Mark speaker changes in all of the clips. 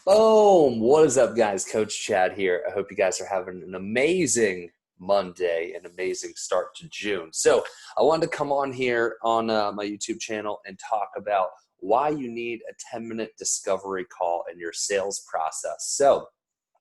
Speaker 1: Boom! What is up, guys? Coach Chad here. I hope you guys are having an amazing Monday, an amazing start to June. So, I wanted to come on here on my YouTube channel and talk about why you need a 10-minute discovery call in your sales process. So,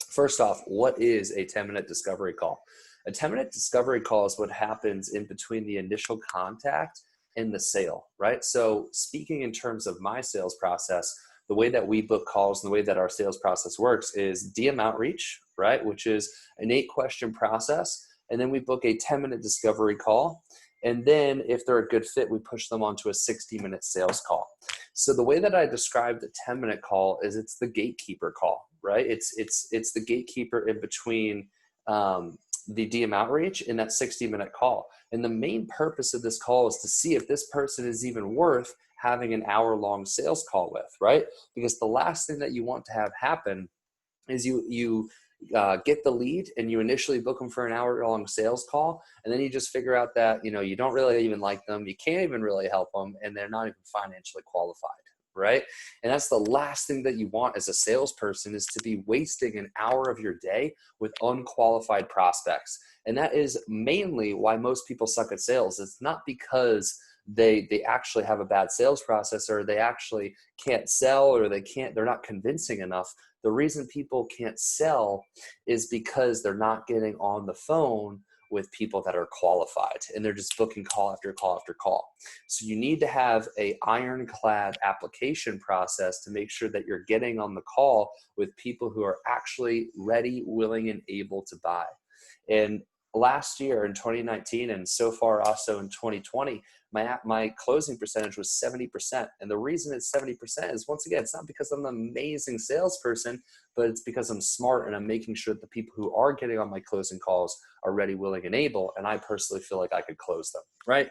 Speaker 1: first off, what is a 10-minute discovery call? A 10-minute discovery call is what happens in between the initial contact and the sale, right? So, speaking in terms of my sales process, the way that we book calls and the way that our sales process works is DM outreach, right? Which is an 8-question process. And then we book a 10-minute discovery call. And then if they're a good fit, we push them onto a 60-minute sales call. So the way that I described a 10-minute call is it's the gatekeeper call, right? It's the gatekeeper in between the DM outreach and that 60-minute call. And the main purpose of this call is to see if this person is even worth having an hour-long sales call with, right? Because the last thing that you want to have happen is you get the lead and you initially book them for an hour-long sales call, and then you just figure out that you don't really even like them, you can't even really help them, and they're not even financially qualified, right? And that's the last thing that you want as a salesperson, is to be wasting an hour of your day with unqualified prospects. And that is mainly why most people suck at sales. It's not because they actually have a bad sales process, or they actually can't sell, or they're not convincing enough. The reason people can't sell is because they're not getting on the phone with people that are qualified, and they're just booking call after call after call. So you need to have a ironclad application process to make sure that you're getting on the call with people who are actually ready, willing, and able to buy. And last year in 2019, and so far also in 2020, my closing percentage was 70%. And the reason it's 70% is, once again, it's not because I'm an amazing salesperson, but it's because I'm smart and I'm making sure that the people who are getting on my closing calls are ready, willing, and able. And I personally feel like I could close them, right?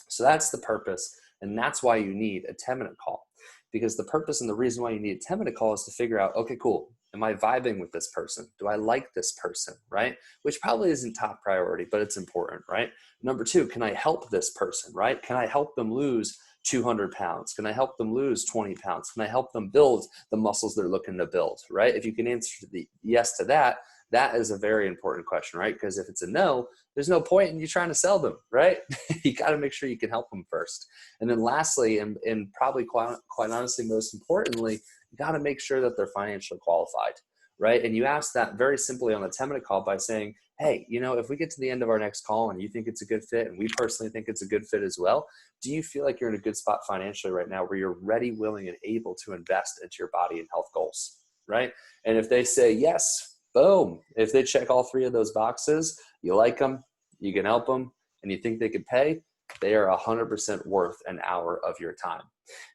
Speaker 1: So that's the purpose. And that's why you need a 10-minute call. Because the purpose and the reason why you need a 10-minute call is to figure out, okay, cool, am I vibing with this person? Do I like this person, right? Which probably isn't top priority, but it's important, right? Number 2, can I help this person, right? Can I help them lose 200 pounds? Can I help them lose 20 pounds? Can I help them build the muscles they're looking to build, right? If you can answer the yes to that, that is a very important question, right? Because if it's a no, there's no point in you trying to sell them, right? You got to make sure you can help them first. And then lastly, and probably quite honestly, most importantly, you got to make sure that they're financially qualified, right? And you ask that very simply on the 10-minute call by saying, hey, if we get to the end of our next call and you think it's a good fit, and we personally think it's a good fit as well, do you feel like you're in a good spot financially right now where you're ready, willing, and able to invest into your body and health goals, right? And if they say yes, boom. If they check all 3 of those boxes, you like them, you can help them, and you think they could pay, they are 100% worth an hour of your time.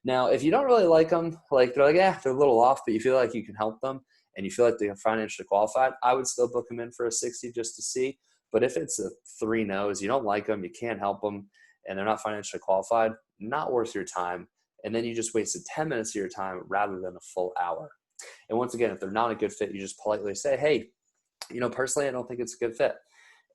Speaker 1: Now, if you don't really like them, like they're a little off, but you feel like you can help them and you feel like they're financially qualified, I would still book them in for a 60 just to see. But if it's a 3 no's, you don't like them, you can't help them, and they're not financially qualified, not worth your time. And then you just wasted 10 minutes of your time rather than a full hour. And once again, if they're not a good fit, you just politely say, hey, personally, I don't think it's a good fit.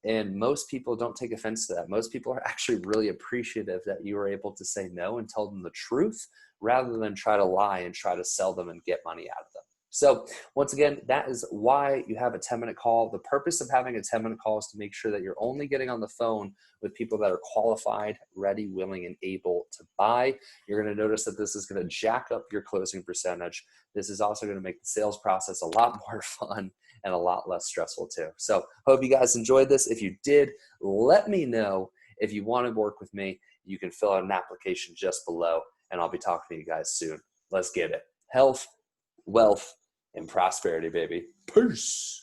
Speaker 1: And most people don't take offense to that. Most people are actually really appreciative that you were able to say no and tell them the truth rather than try to lie and try to sell them and get money out of them. So once again, that is why you have a 10-minute call. The purpose of having a 10-minute call is to make sure that you're only getting on the phone with people that are qualified, ready, willing, and able to buy. You're going to notice that this is going to jack up your closing percentage. This is also going to make the sales process a lot more fun and a lot less stressful too. So hope you guys enjoyed this. If you did, let me know. If you want to work with me, you can fill out an application just below, and I'll be talking to you guys soon. Let's get it. Health, wealth, and prosperity, baby. Peace.